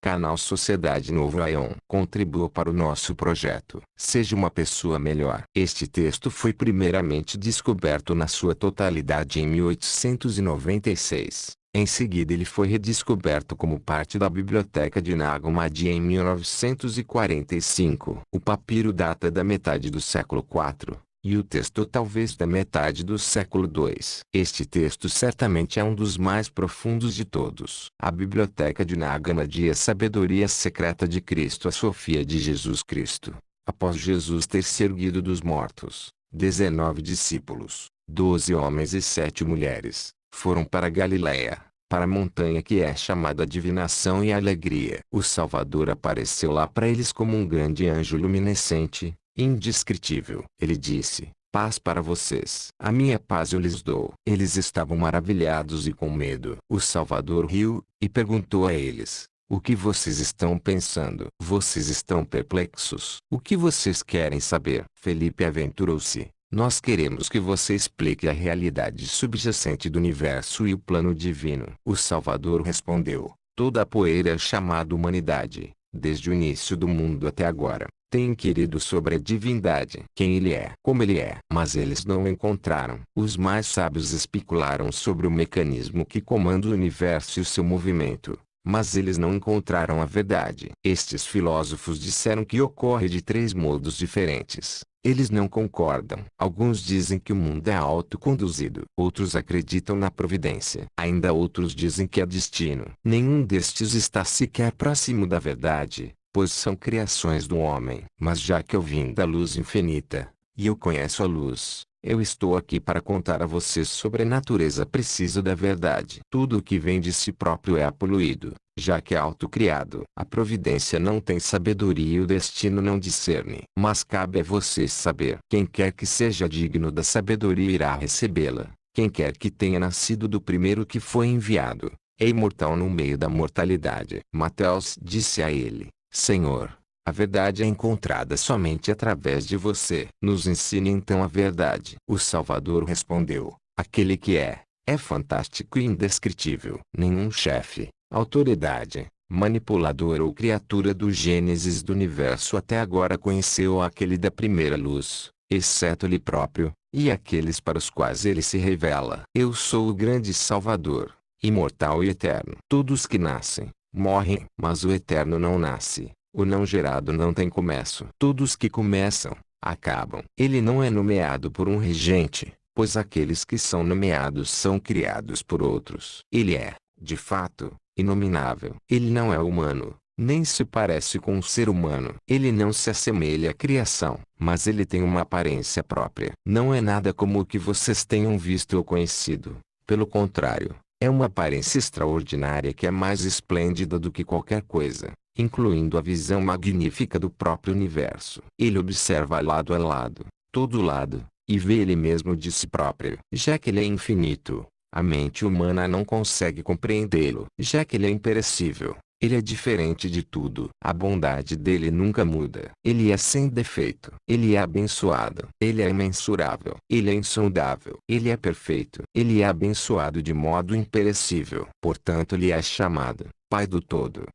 Canal Sociedade Novo Aion. Contribua para o nosso projeto. Seja uma pessoa melhor. Este texto foi primeiramente descoberto na sua totalidade em 1896. Em seguida ele foi redescoberto como parte da biblioteca de Nag Hammadi em 1945. O papiro data da metade do século IV. E o texto talvez da metade do século II. Este texto certamente é um dos mais profundos de todos. A Biblioteca de Nag Hammadi é a sabedoria secreta de Cristo, a Sofia de Jesus Cristo. Após Jesus ter se erguido dos mortos, 19 discípulos, 12 homens e 7 mulheres, foram para Galiléia, para a montanha que é chamada Divinação e Alegria. O Salvador apareceu lá para eles como um grande anjo luminescente, indescritível. Ele disse: paz para vocês. A minha paz eu lhes dou. Eles estavam maravilhados e com medo. O Salvador riu, e perguntou a eles: o que vocês estão pensando? Vocês estão perplexos? O que vocês querem saber? Felipe aventurou-se: nós queremos que você explique a realidade subjacente do universo e o plano divino. O Salvador respondeu: toda a poeira chamada humanidade, desde o início do mundo até agora, tem inquirido sobre a divindade, quem ele é, como ele é. Mas eles não o encontraram. Os mais sábios especularam sobre o mecanismo que comanda o universo e o seu movimento, mas eles não encontraram a verdade. Estes filósofos disseram que ocorre de 3 modos diferentes. Eles não concordam. Alguns dizem que o mundo é autoconduzido. Outros acreditam na providência. Ainda outros dizem que é destino. Nenhum destes está sequer próximo da verdade, pois são criações do homem. Mas já que eu vim da luz infinita, e eu conheço a luz, eu estou aqui para contar a vocês sobre a natureza precisa da verdade. Tudo o que vem de si próprio é poluído, já que é autocriado. A providência não tem sabedoria e o destino não discerne. Mas cabe a vocês saber. Quem quer que seja digno da sabedoria irá recebê-la. Quem quer que tenha nascido do primeiro que foi enviado, é imortal no meio da mortalidade. Mateus disse a ele: Senhor, a verdade é encontrada somente através de você. Nos ensine então a verdade. O Salvador respondeu: aquele que é fantástico e indescritível. Nenhum chefe, autoridade, manipulador ou criatura do Gênesis do universo até agora conheceu aquele da primeira luz, exceto ele próprio, e aqueles para os quais ele se revela. Eu sou o grande Salvador, imortal e eterno. Todos que nascem, morrem, mas o eterno não nasce. O não gerado não tem começo. Todos que começam, acabam. Ele não é nomeado por um regente, pois aqueles que são nomeados são criados por outros. Ele é, de fato, inominável. Ele não é humano, nem se parece com um ser humano. Ele não se assemelha à criação, mas ele tem uma aparência própria. Não é nada como o que vocês tenham visto ou conhecido. Pelo contrário, é uma aparência extraordinária que é mais esplêndida do que qualquer coisa, incluindo a visão magnífica do próprio universo. Ele observa lado a lado, todo lado, e vê ele mesmo de si próprio. Já que ele é infinito, a mente humana não consegue compreendê-lo. Já que ele é imperecível, ele é diferente de tudo. A bondade dele nunca muda. Ele é sem defeito. Ele é abençoado. Ele é imensurável. Ele é insondável. Ele é perfeito. Ele é abençoado de modo imperecível. Portanto ele é chamado Pai do Todo.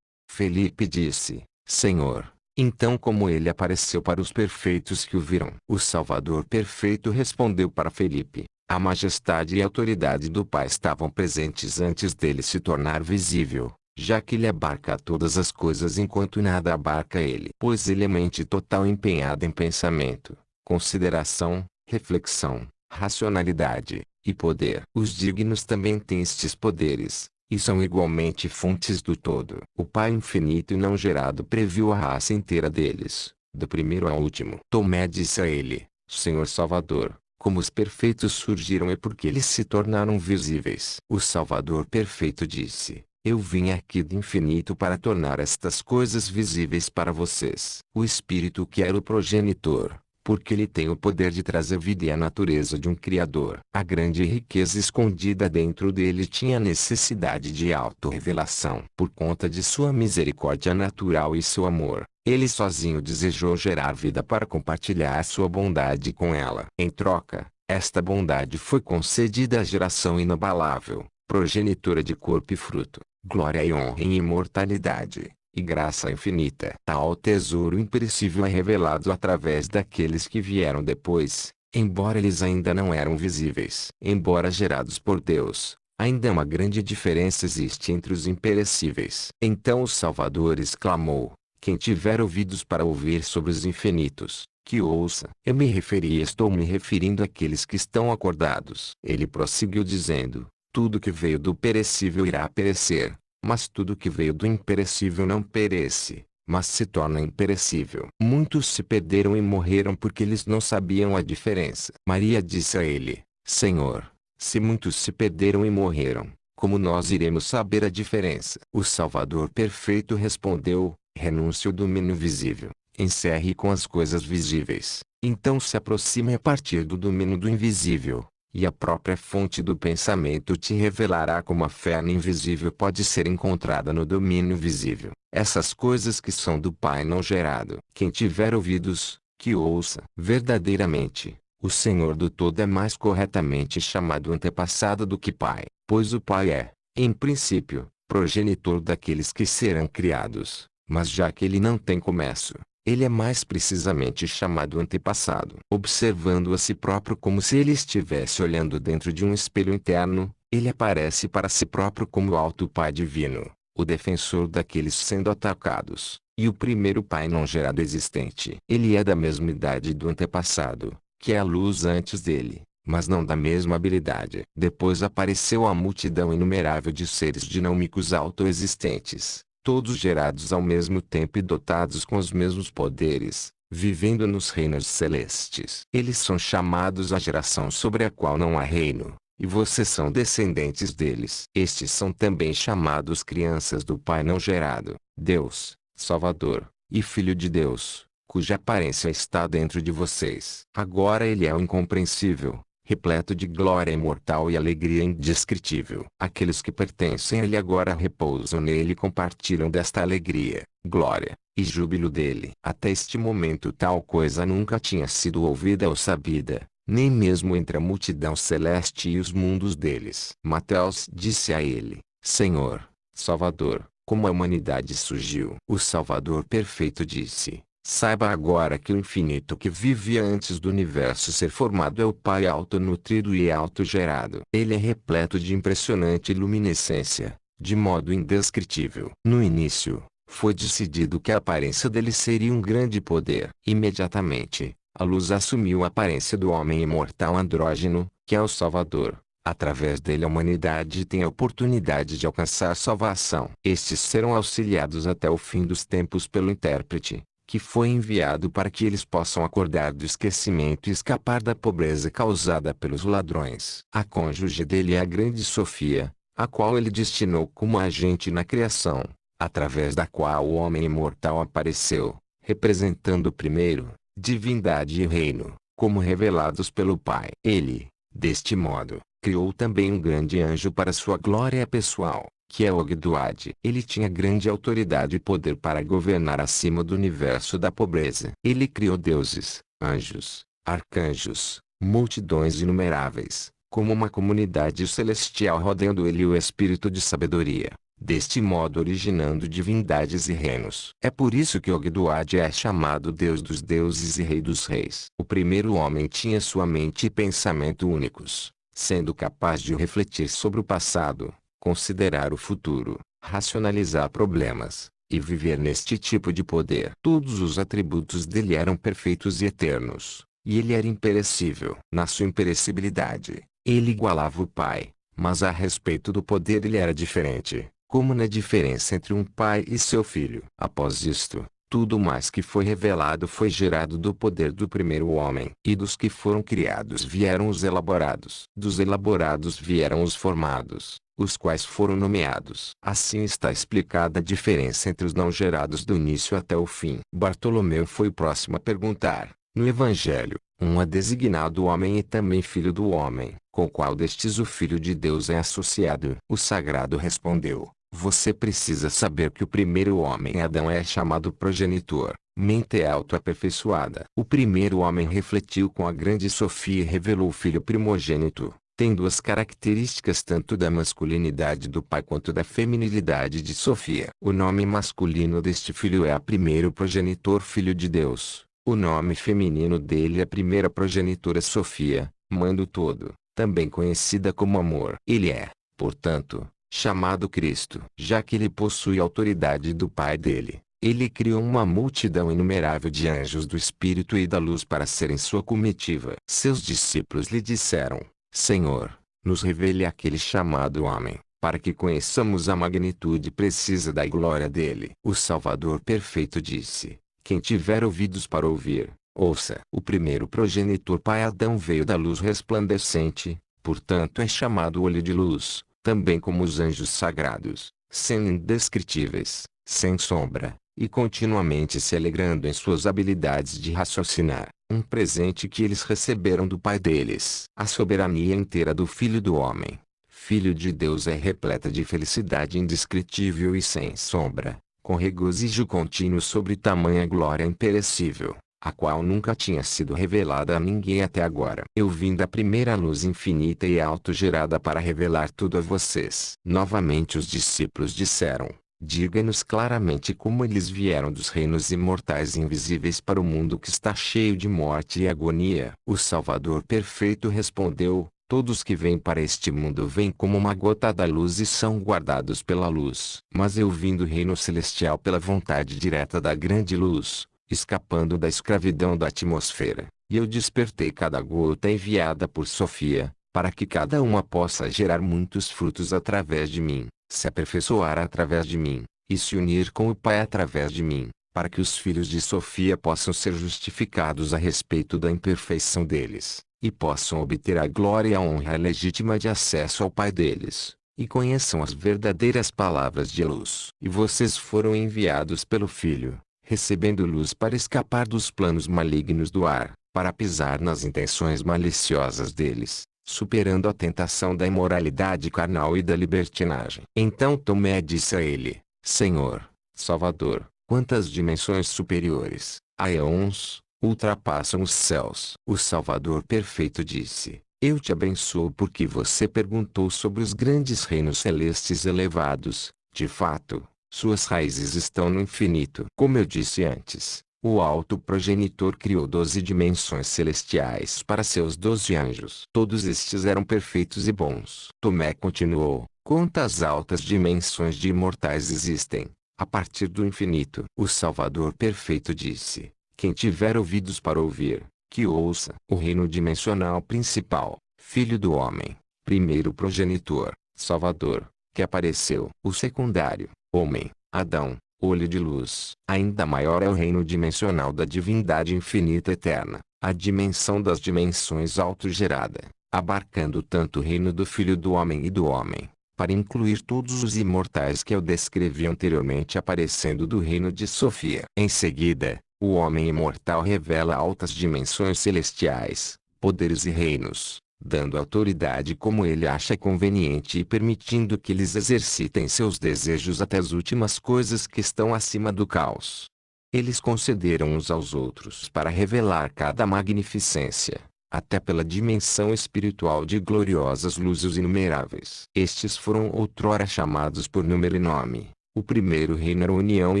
Felipe disse: Senhor, então como ele apareceu para os perfeitos que o viram? O Salvador perfeito respondeu para Felipe: a majestade e a autoridade do Pai estavam presentes antes dele se tornar visível, já que ele abarca todas as coisas enquanto nada abarca ele. Pois ele é mente total empenhada em pensamento, consideração, reflexão, racionalidade e poder. Os dignos também têm estes poderes, e são igualmente fontes do todo. O Pai infinito e não gerado previu a raça inteira deles, do primeiro ao último. Tomé disse a ele: Senhor Salvador, como os perfeitos surgiram e por que eles se tornaram visíveis? O Salvador perfeito disse: eu vim aqui do infinito para tornar estas coisas visíveis para vocês. O Espírito que era o progenitor, porque ele tem o poder de trazer vida e a natureza de um Criador. A grande riqueza escondida dentro dele tinha necessidade de autorrevelação. Por conta de sua misericórdia natural e seu amor, ele sozinho desejou gerar vida para compartilhar sua bondade com ela. Em troca, esta bondade foi concedida à geração inabalável, progenitora de corpo e fruto, glória e honra em imortalidade, e graça infinita. Tal tesouro imperecível é revelado através daqueles que vieram depois, embora eles ainda não eram visíveis. Embora gerados por Deus, ainda uma grande diferença existe entre os imperecíveis. Então o Salvador exclamou: quem tiver ouvidos para ouvir sobre os infinitos, que ouça. Eu me referi e estou me referindo àqueles que estão acordados. Ele prosseguiu dizendo: tudo que veio do perecível irá perecer, mas tudo que veio do imperecível não perece, mas se torna imperecível. Muitos se perderam e morreram porque eles não sabiam a diferença. Maria disse a ele: Senhor, se muitos se perderam e morreram, como nós iremos saber a diferença? O Salvador perfeito respondeu: renuncie ao domínio visível, encerre com as coisas visíveis, então se aproxime a partir do domínio do invisível, e a própria fonte do pensamento te revelará como a fé no invisível pode ser encontrada no domínio visível. Essas coisas que são do Pai não gerado. Quem tiver ouvidos, que ouça. Verdadeiramente, o Senhor do todo é mais corretamente chamado antepassado do que Pai, pois o Pai é, em princípio, progenitor daqueles que serão criados, mas já que ele não tem começo, ele é mais precisamente chamado antepassado. Observando a si próprio como se ele estivesse olhando dentro de um espelho interno, ele aparece para si próprio como o alto Pai divino, o defensor daqueles sendo atacados, e o primeiro Pai não gerado existente. Ele é da mesma idade do antepassado, que é a luz antes dele, mas não da mesma habilidade. Depois apareceu a multidão inumerável de seres dinâmicos autoexistentes, todos gerados ao mesmo tempo e dotados com os mesmos poderes, vivendo nos reinos celestes. Eles são chamados a geração sobre a qual não há reino, e vocês são descendentes deles. Estes são também chamados crianças do Pai não gerado, Deus, Salvador, e Filho de Deus, cuja aparência está dentro de vocês. Agora ele é o incompreensível, repleto de glória imortal e alegria indescritível. Aqueles que pertencem a ele agora repousam nele e compartilham desta alegria, glória, e júbilo dele. Até este momento tal coisa nunca tinha sido ouvida ou sabida, nem mesmo entre a multidão celeste e os mundos deles. Mateus disse a ele: Senhor, Salvador, como a humanidade surgiu? O Salvador perfeito disse: saiba agora que o infinito que vivia antes do universo ser formado é o Pai autonutrido e autogerado. Ele é repleto de impressionante luminescência, de modo indescritível. No início, foi decidido que a aparência dele seria um grande poder. Imediatamente, a luz assumiu a aparência do homem imortal andrógeno, que é o Salvador. Através dele a humanidade tem a oportunidade de alcançar salvação. Estes serão auxiliados até o fim dos tempos pelo intérprete, que foi enviado para que eles possam acordar do esquecimento e escapar da pobreza causada pelos ladrões. A cônjuge dele é a grande Sofia, a qual ele destinou como agente na criação, através da qual o homem imortal apareceu, representando primeiro, divindade e reino, como revelados pelo Pai. Ele, deste modo, criou também um grande anjo para sua glória pessoal, que é Ogdoad. Ele tinha grande autoridade e poder para governar acima do universo da pobreza. Ele criou deuses, anjos, arcanjos, multidões inumeráveis, como uma comunidade celestial rodeando ele e o espírito de sabedoria, deste modo originando divindades e reinos. É por isso que Ogdoad é chamado Deus dos deuses e Rei dos reis. O primeiro homem tinha sua mente e pensamento únicos, sendo capaz de refletir sobre o passado, considerar o futuro, racionalizar problemas, e viver neste tipo de poder. Todos os atributos dele eram perfeitos e eternos, e ele era imperecível. Na sua imperecibilidade, ele igualava o Pai, mas a respeito do poder ele era diferente, como na diferença entre um pai e seu filho. Após isto, tudo mais que foi revelado foi gerado do poder do primeiro homem. E dos que foram criados vieram os elaborados. Dos elaborados vieram os formados, os quais foram nomeados. Assim está explicada a diferença entre os não gerados do início até o fim. Bartolomeu foi o próximo a perguntar: no Evangelho, um é designado homem e também filho do homem, com qual destes o Filho de Deus é associado? O sagrado respondeu: você precisa saber que o primeiro homem Adão é chamado progenitor, mente autoaperfeiçoada. O primeiro homem refletiu com a grande Sofia e revelou o filho primogênito, tem duas características tanto da masculinidade do pai quanto da feminilidade de Sofia. O nome masculino deste filho é a primeiro progenitor filho de Deus. O nome feminino dele é a primeira progenitora Sofia, mãe do todo, também conhecida como amor. Ele é, portanto, chamado Cristo. Já que ele possui a autoridade do pai dele, ele criou uma multidão inumerável de anjos do Espírito e da luz para serem sua comitiva. Seus discípulos lhe disseram: Senhor, nos revele aquele chamado homem, para que conheçamos a magnitude precisa da glória dele. O Salvador perfeito disse: quem tiver ouvidos para ouvir, ouça. O primeiro progenitor pai Adão veio da luz resplandecente, portanto é chamado olho de luz, também como os anjos sagrados, sendo indescritíveis, sem sombra, e continuamente se alegrando em suas habilidades de raciocinar, um presente que eles receberam do pai deles. A soberania inteira do Filho do Homem, Filho de Deus, é repleta de felicidade indescritível e sem sombra, com regozijo contínuo sobre tamanha glória imperecível, a qual nunca tinha sido revelada a ninguém até agora. Eu vim da primeira luz infinita e autogerada para revelar tudo a vocês. Novamente os discípulos disseram: diga-nos claramente como eles vieram dos reinos imortais e invisíveis para o mundo que está cheio de morte e agonia. O Salvador perfeito respondeu: todos que vêm para este mundo vêm como uma gota da luz e são guardados pela luz. Mas eu vim do reino celestial pela vontade direta da grande luz, escapando da escravidão da atmosfera, e eu despertei cada gota enviada por Sofia, para que cada uma possa gerar muitos frutos através de mim, se aperfeiçoar através de mim, e se unir com o Pai através de mim, para que os filhos de Sofia possam ser justificados a respeito da imperfeição deles, e possam obter a glória e a honra legítima de acesso ao Pai deles, e conheçam as verdadeiras palavras de luz. E vocês foram enviados pelo Filho, recebendo luz para escapar dos planos malignos do ar, para pisar nas intenções maliciosas deles, superando a tentação da imoralidade carnal e da libertinagem. Então Tomé disse a ele: Senhor, Salvador, quantas dimensões superiores, aeons, ultrapassam os céus. O Salvador perfeito disse: eu te abençoo porque você perguntou sobre os grandes reinos celestes elevados. De fato, suas raízes estão no infinito. Como eu disse antes, o alto progenitor criou 12 dimensões celestiais para seus 12 anjos. Todos estes eram perfeitos e bons. Tomé continuou: quantas altas dimensões de imortais existem, a partir do infinito? O Salvador perfeito disse: quem tiver ouvidos para ouvir, que ouça. O reino dimensional principal, Filho do Homem, primeiro progenitor, Salvador, que apareceu. O secundário, homem, Adão, olho de luz. Ainda maior é o reino dimensional da divindade infinita eterna, a dimensão das dimensões autogerada, abarcando tanto o reino do Filho do Homem e do Homem, para incluir todos os imortais que eu descrevi anteriormente aparecendo do reino de Sofia. Em seguida, o homem imortal revela altas dimensões celestiais, poderes e reinos, dando autoridade como ele acha conveniente e permitindo que eles exercitem seus desejos até as últimas coisas que estão acima do caos. Eles concederam uns aos outros para revelar cada magnificência, até pela dimensão espiritual de gloriosas luzes inumeráveis. Estes foram outrora chamados por número e nome. O primeiro reino era união e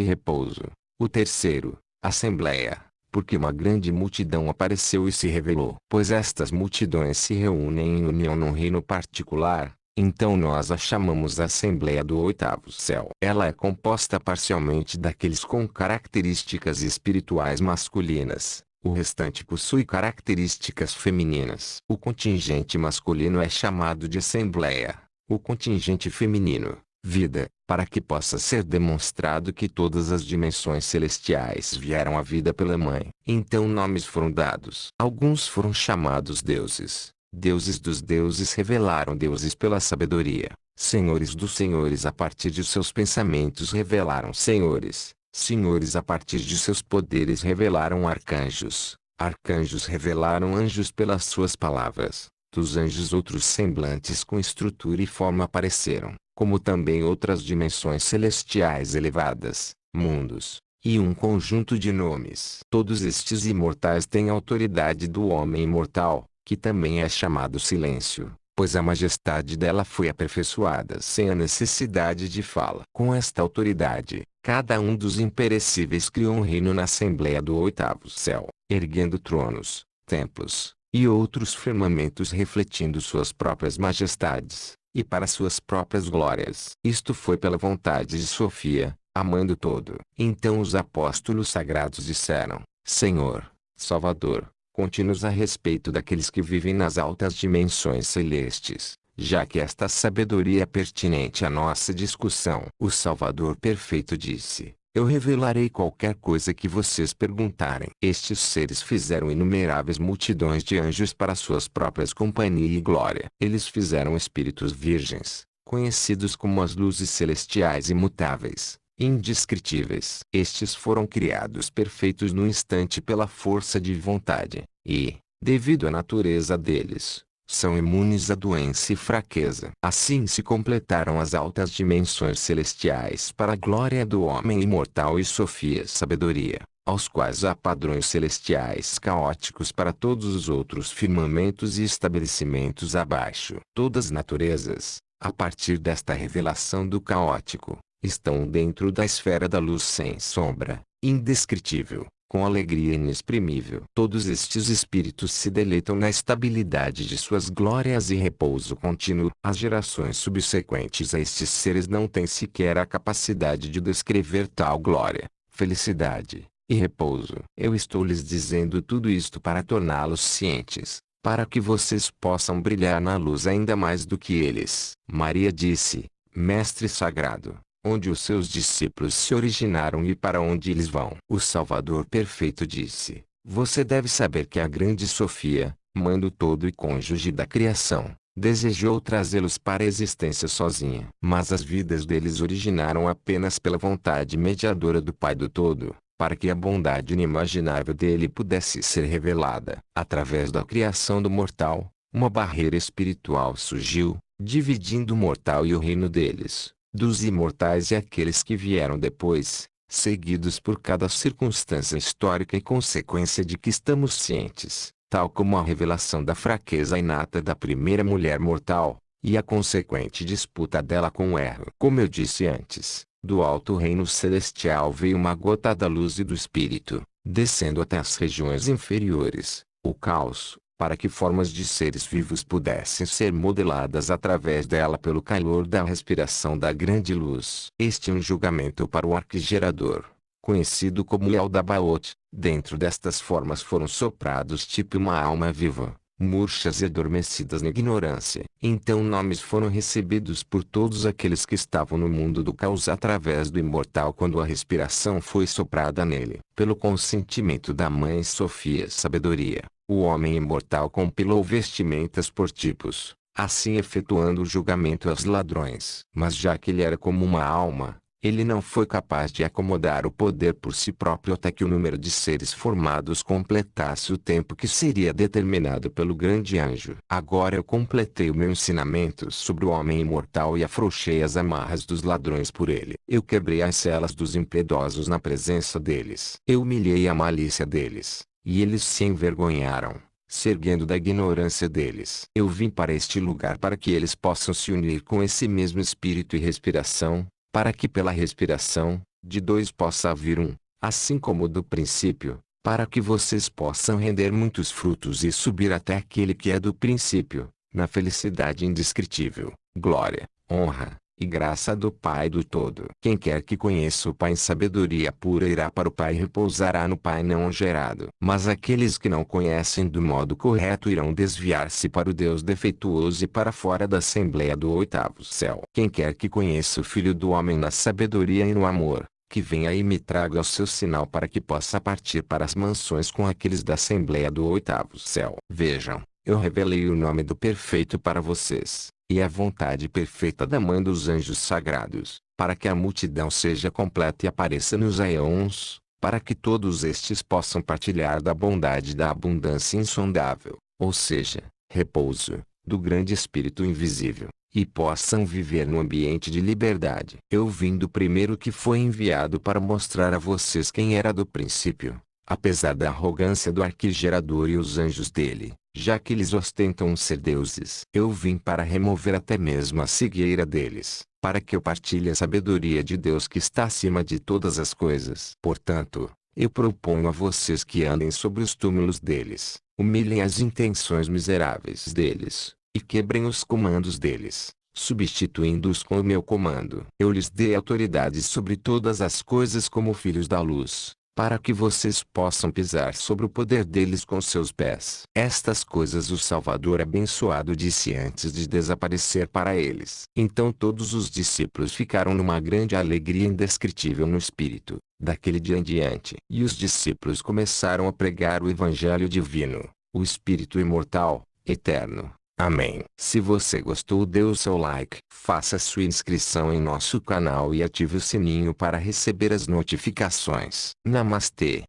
repouso. O terceiro, assembleia, porque uma grande multidão apareceu e se revelou. Pois estas multidões se reúnem em união num reino particular, então nós a chamamos Assembleia do Oitavo Céu. Ela é composta parcialmente daqueles com características espirituais masculinas, o restante possui características femininas. O contingente masculino é chamado de Assembleia, o contingente feminino, vida, para que possa ser demonstrado que todas as dimensões celestiais vieram à vida pela Mãe. Então nomes foram dados. Alguns foram chamados deuses. Deuses dos deuses revelaram deuses pela sabedoria. Senhores dos senhores a partir de seus pensamentos revelaram senhores. Senhores a partir de seus poderes revelaram arcanjos. Arcanjos revelaram anjos pelas suas palavras. Dos anjos outros semblantes com estrutura e forma apareceram, como também outras dimensões celestiais elevadas, mundos, e um conjunto de nomes. Todos estes imortais têm a autoridade do homem imortal, que também é chamado silêncio, pois a majestade dela foi aperfeiçoada sem a necessidade de fala. Com esta autoridade, cada um dos imperecíveis criou um reino na Assembleia do oitavo céu, erguendo tronos, templos, e outros firmamentos refletindo suas próprias majestades, e para suas próprias glórias. Isto foi pela vontade de Sofia, amando todo. Então os apóstolos sagrados disseram: Senhor, Salvador, conte-nos a respeito daqueles que vivem nas altas dimensões celestes, já que esta sabedoria é pertinente à nossa discussão. O Salvador perfeito disse: Eu revelarei qualquer coisa que vocês perguntarem. Estes seres fizeram inumeráveis multidões de anjos para suas próprias companhia e glória. Eles fizeram espíritos virgens, conhecidos como as luzes celestiais imutáveis, indescritíveis. Estes foram criados perfeitos no instante pela força de vontade, e, devido à natureza deles, são imunes à doença e fraqueza. Assim se completaram as altas dimensões celestiais para a glória do homem imortal e Sofia sabedoria, aos quais há padrões celestiais caóticos para todos os outros firmamentos e estabelecimentos abaixo. Todas as naturezas, a partir desta revelação do caótico, estão dentro da esfera da luz sem sombra, indescritível, com alegria inexprimível. Todos estes espíritos se deleitam na estabilidade de suas glórias e repouso contínuo. As gerações subsequentes a estes seres não têm sequer a capacidade de descrever tal glória, felicidade e repouso. Eu estou lhes dizendo tudo isto para torná-los cientes, para que vocês possam brilhar na luz ainda mais do que eles. Maria disse: Mestre sagrado, onde os seus discípulos se originaram e para onde eles vão? O Salvador perfeito disse: Você deve saber que a grande Sofia, mãe do todo e cônjuge da criação, desejou trazê-los para a existência sozinha. Mas as vidas deles originaram apenas pela vontade mediadora do Pai do Todo, para que a bondade inimaginável dele pudesse ser revelada. Através da criação do mortal, uma barreira espiritual surgiu, dividindo o mortal e o reino deles, dos imortais e aqueles que vieram depois, seguidos por cada circunstância histórica e consequência de que estamos cientes, tal como a revelação da fraqueza inata da primeira mulher mortal, e a consequente disputa dela com o erro. Como eu disse antes, do alto reino celestial veio uma gota da luz e do Espírito, descendo até as regiões inferiores, o caos, para que formas de seres vivos pudessem ser modeladas através dela pelo calor da respiração da grande luz. Este é um julgamento para o arquigerador, conhecido como Yaldabaoth. Dentro destas formas foram soprados tipo uma alma viva, murchas e adormecidas na ignorância. Então nomes foram recebidos por todos aqueles que estavam no mundo do caos através do imortal quando a respiração foi soprada nele. Pelo consentimento da Mãe Sofia Sabedoria, o homem imortal compilou vestimentas por tipos, assim efetuando o julgamento aos ladrões. Mas já que ele era como uma alma, ele não foi capaz de acomodar o poder por si próprio até que o número de seres formados completasse o tempo que seria determinado pelo grande anjo. Agora eu completei o meu ensinamento sobre o homem imortal e afrouxei as amarras dos ladrões por ele. Eu quebrei as celas dos impiedosos na presença deles. Eu humilhei a malícia deles, e eles se envergonharam, se erguendo da ignorância deles. Eu vim para este lugar para que eles possam se unir com esse mesmo espírito e respiração, para que pela respiração, de dois possa vir um, assim como do princípio, para que vocês possam render muitos frutos e subir até aquele que é do princípio, na felicidade indescritível, glória, honra e graça do Pai do Todo. Quem quer que conheça o Pai em sabedoria pura irá para o Pai e repousará no Pai não gerado. Mas aqueles que não conhecem do modo correto irão desviar-se para o Deus defeituoso e para fora da Assembleia do oitavo céu. Quem quer que conheça o Filho do Homem na sabedoria e no amor, que venha e me traga o seu sinal para que possa partir para as mansões com aqueles da Assembleia do oitavo céu. Vejam, eu revelei o nome do Perfeito para vocês, e a vontade perfeita da Mãe dos Anjos Sagrados, para que a multidão seja completa e apareça nos aeons, para que todos estes possam partilhar da bondade da abundância insondável, ou seja, repouso, do grande Espírito invisível, e possam viver no ambiente de liberdade. Eu vim do primeiro que foi enviado para mostrar a vocês quem era do princípio, apesar da arrogância do arquigerador e os anjos dele. já que eles ostentam ser deuses. Eu vim para remover até mesmo a cegueira deles, para que eu partilhe a sabedoria de Deus que está acima de todas as coisas. Portanto, eu proponho a vocês que andem sobre os túmulos deles, humilhem as intenções miseráveis deles, e quebrem os comandos deles, substituindo-os com o meu comando. Eu lhes dei autoridade sobre todas as coisas como filhos da luz, para que vocês possam pisar sobre o poder deles com seus pés. Estas coisas o Salvador abençoado disse antes de desaparecer para eles. Então todos os discípulos ficaram numa grande alegria indescritível no espírito, daquele dia em diante. E os discípulos começaram a pregar o Evangelho divino, o Espírito imortal, eterno. Amém. Se você gostou, dê o seu like, faça sua inscrição em nosso canal e ative o sininho para receber as notificações. Namastê.